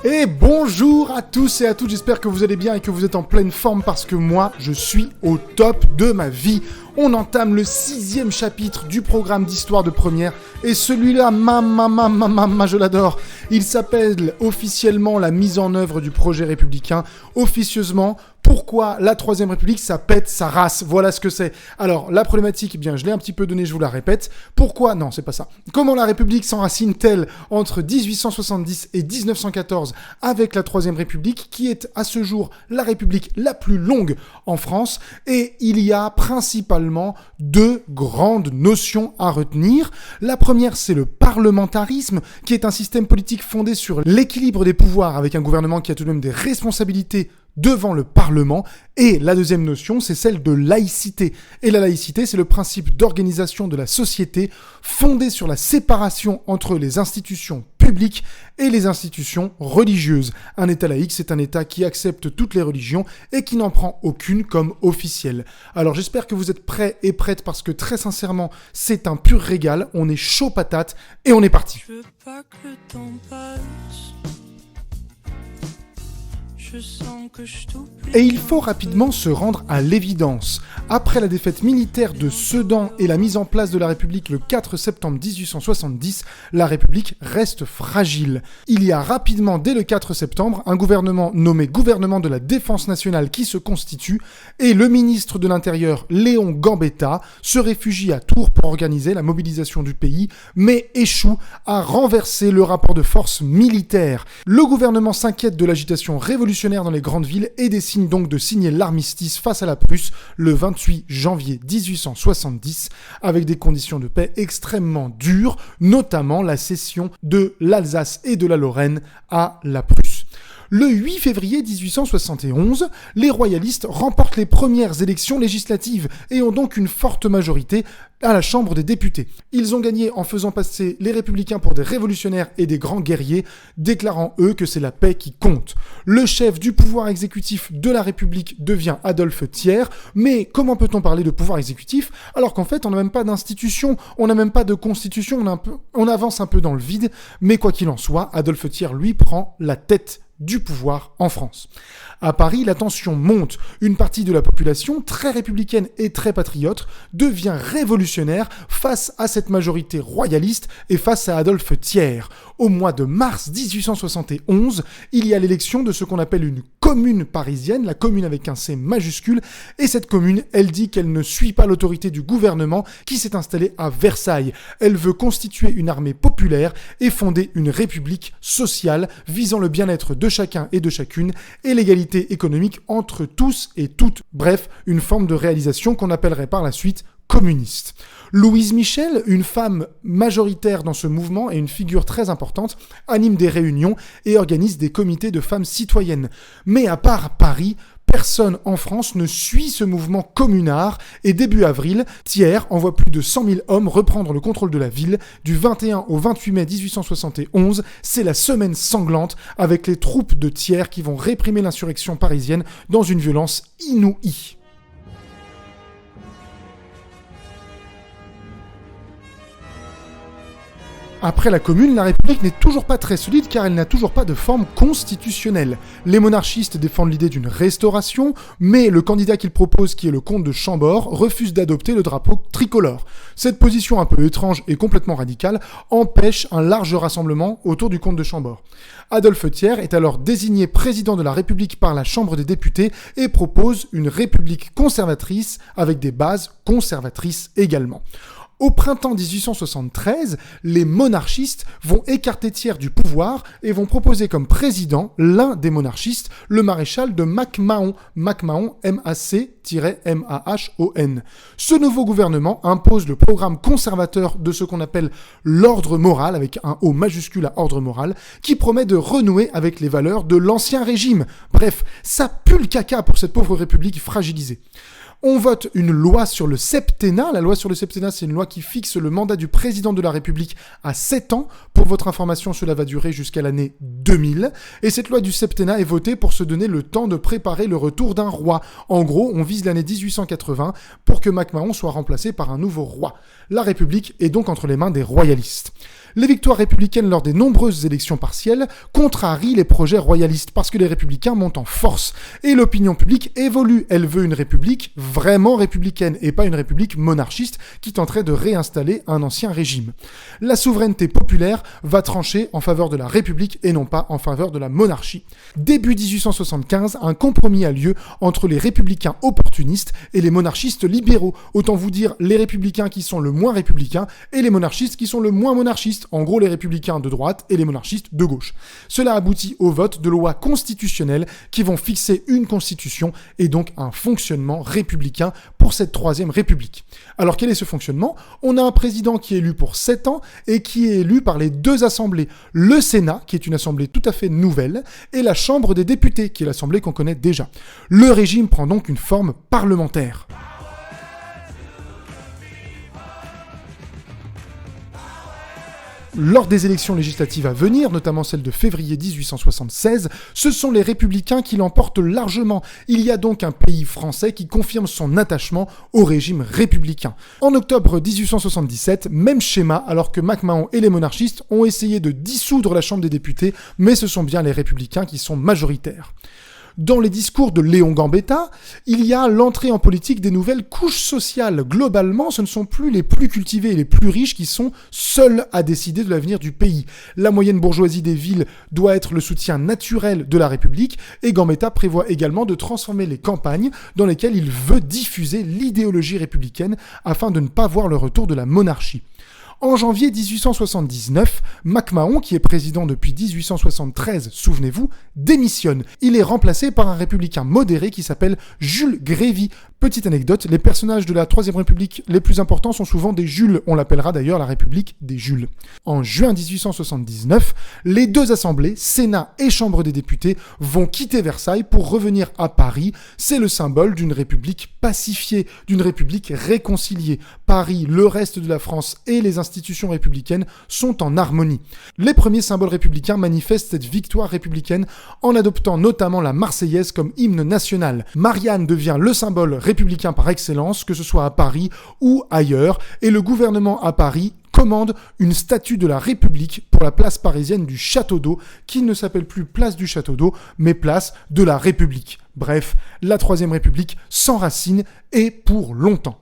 Et bonjour à tous et à toutes, j'espère que vous allez bien et que vous êtes en pleine forme parce que moi, je suis au top de ma vie. On entame le 6e chapitre du programme d'histoire de première et celui-là, je l'adore. Il s'appelle officiellement la mise en œuvre du projet républicain. Officieusement, pourquoi la 3ème République, ça pète sa race. Voilà ce que c'est. Alors, la problématique, eh bien, je l'ai un petit peu donnée, je vous la répète. Pourquoi ? Non, c'est pas ça. Comment la République s'enracine-t-elle entre 1870 et 1914 avec la 3ème République, qui est à ce jour la République la plus longue en France ? Et il y a principalement deux grandes notions à retenir. La première, c'est le parlementarisme, qui est un système politique fondé sur l'équilibre des pouvoirs avec un gouvernement qui a tout de même des responsabilités devant le Parlement. Et la deuxième notion, c'est celle de laïcité. Et la laïcité, c'est le principe d'organisation de la société fondé sur la séparation entre les institutions publiques et les institutions religieuses. Un État laïque, c'est un État qui accepte toutes les religions et qui n'en prend aucune comme officielle. Alors j'espère que vous êtes prêts et prêtes parce que très sincèrement, c'est un pur régal. On est chaud patate et on est parti. Je veux pas que le temps passe. Je sens que je t'oublie. Et il faut rapidement se rendre à l'évidence. Après la défaite militaire de Sedan et la mise en place de la République le 4 septembre 1870, la République reste fragile. Il y a rapidement, dès le 4 septembre, un gouvernement nommé gouvernement de la Défense nationale qui se constitue et le ministre de l'Intérieur, Léon Gambetta, se réfugie à Tours pour organiser la mobilisation du pays, mais échoue à renverser le rapport de force militaire. Le gouvernement s'inquiète de l'agitation révolutionnaire dans les grandes villes et décide donc de signer l'armistice face à la Prusse le 28 janvier 1870 avec des conditions de paix extrêmement dures, notamment la cession de l'Alsace et de la Lorraine à la Prusse. Le 8 février 1871, les royalistes remportent les premières élections législatives et ont donc une forte majorité à la Chambre des députés. Ils ont gagné en faisant passer les républicains pour des révolutionnaires et des grands guerriers, déclarant eux que c'est la paix qui compte. Le chef du pouvoir exécutif de la République devient Adolphe Thiers, mais comment peut-on parler de pouvoir exécutif alors qu'en fait on n'a même pas d'institution, on n'a même pas de constitution, on avance un peu dans le vide, mais quoi qu'il en soit, Adolphe Thiers lui prend la tête du pouvoir en France. À Paris, la tension monte. Une partie de la population, très républicaine et très patriote, devient révolutionnaire face à cette majorité royaliste et face à Adolphe Thiers. Au mois de mars 1871, il y a l'élection de ce qu'on appelle une commune parisienne, la commune avec un C majuscule, et cette commune, elle dit qu'elle ne suit pas l'autorité du gouvernement qui s'est installé à Versailles. Elle veut constituer une armée populaire et fonder une république sociale visant le bien-être de chacun et de chacune et l'égalité économique entre tous et toutes. Bref, une forme de réalisation qu'on appellerait par la suite communiste. Louise Michel, une femme majoritaire dans ce mouvement et une figure très importante, anime des réunions et organise des comités de femmes citoyennes. Mais à part Paris, personne en France ne suit ce mouvement communard et début avril, Thiers envoie plus de 100 000 hommes reprendre le contrôle de la ville. Du 21 au 28 mai 1871, c'est la semaine sanglante avec les troupes de Thiers qui vont réprimer l'insurrection parisienne dans une violence inouïe. Après la Commune, la République n'est toujours pas très solide car elle n'a toujours pas de forme constitutionnelle. Les monarchistes défendent l'idée d'une restauration, mais le candidat qu'ils proposent, qui est le comte de Chambord, refuse d'adopter le drapeau tricolore. Cette position un peu étrange et complètement radicale empêche un large rassemblement autour du comte de Chambord. Adolphe Thiers est alors désigné président de la République par la Chambre des députés et propose une république conservatrice avec des bases conservatrices également. Au printemps 1873, les monarchistes vont écarter Thiers du pouvoir et vont proposer comme président l'un des monarchistes, le maréchal de Mac-Mahon, Mac-Mahon, M-A-C-M-A-H-O-N. Ce nouveau gouvernement impose le programme conservateur de ce qu'on appelle l'ordre moral, avec un O majuscule à ordre moral, qui promet de renouer avec les valeurs de l'ancien régime. Bref, ça pue le caca pour cette pauvre république fragilisée. On vote une loi sur le septennat. La loi sur le septennat, c'est une loi qui fixe le mandat du président de la République à 7 ans. Pour votre information, cela va durer jusqu'à l'année 2000. Et cette loi du septennat est votée pour se donner le temps de préparer le retour d'un roi. En gros, on vise l'année 1880 pour que Mac-Mahon soit remplacé par un nouveau roi. La République est donc entre les mains des royalistes. Les victoires républicaines lors des nombreuses élections partielles contrarient les projets royalistes parce que les républicains montent en force et l'opinion publique évolue. Elle veut une république vraiment républicaine et pas une république monarchiste qui tenterait de réinstaller un ancien régime. La souveraineté populaire va trancher en faveur de la république et non pas en faveur de la monarchie. Début 1875, un compromis a lieu entre les républicains opportunistes et les monarchistes libéraux. Autant vous dire les républicains qui sont le moins républicains et les monarchistes qui sont le moins monarchistes. En gros, les républicains de droite et les monarchistes de gauche. Cela aboutit au vote de lois constitutionnelles qui vont fixer une constitution et donc un fonctionnement républicain pour cette troisième république. Alors quel est ce fonctionnement ? On a un président qui est élu pour 7 ans et qui est élu par les deux assemblées. Le Sénat, qui est une assemblée tout à fait nouvelle, et la Chambre des députés, qui est l'assemblée qu'on connaît déjà. Le régime prend donc une forme parlementaire. Lors des élections législatives à venir, notamment celle de février 1876, ce sont les républicains qui l'emportent largement. Il y a donc un pays français qui confirme son attachement au régime républicain. En octobre 1877, même schéma, alors que MacMahon et les monarchistes ont essayé de dissoudre la Chambre des députés, mais ce sont bien les républicains qui sont majoritaires. Dans les discours de Léon Gambetta, il y a l'entrée en politique des nouvelles couches sociales. Globalement, ce ne sont plus les plus cultivés et les plus riches qui sont seuls à décider de l'avenir du pays. La moyenne bourgeoisie des villes doit être le soutien naturel de la République et Gambetta prévoit également de transformer les campagnes dans lesquelles il veut diffuser l'idéologie républicaine afin de ne pas voir le retour de la monarchie. En janvier 1879, MacMahon, qui est président depuis 1873, souvenez-vous, démissionne. Il est remplacé par un républicain modéré qui s'appelle Jules Grévy. Petite anecdote, les personnages de la Troisième République les plus importants sont souvent des Jules. On l'appellera d'ailleurs la République des Jules. En juin 1879, les deux assemblées, Sénat et Chambre des députés, vont quitter Versailles pour revenir à Paris. C'est le symbole d'une république pacifiée, d'une république réconciliée. Paris, le reste de la France et les institutions républicaines sont en harmonie. Les premiers symboles républicains manifestent cette victoire républicaine en adoptant notamment la Marseillaise comme hymne national. Marianne devient le symbole républicain par excellence, que ce soit à Paris ou ailleurs, et le gouvernement à Paris commande une statue de la République pour la place parisienne du Château d'Eau, qui ne s'appelle plus place du Château d'Eau, mais place de la République. Bref, la Troisième République s'enracine et pour longtemps.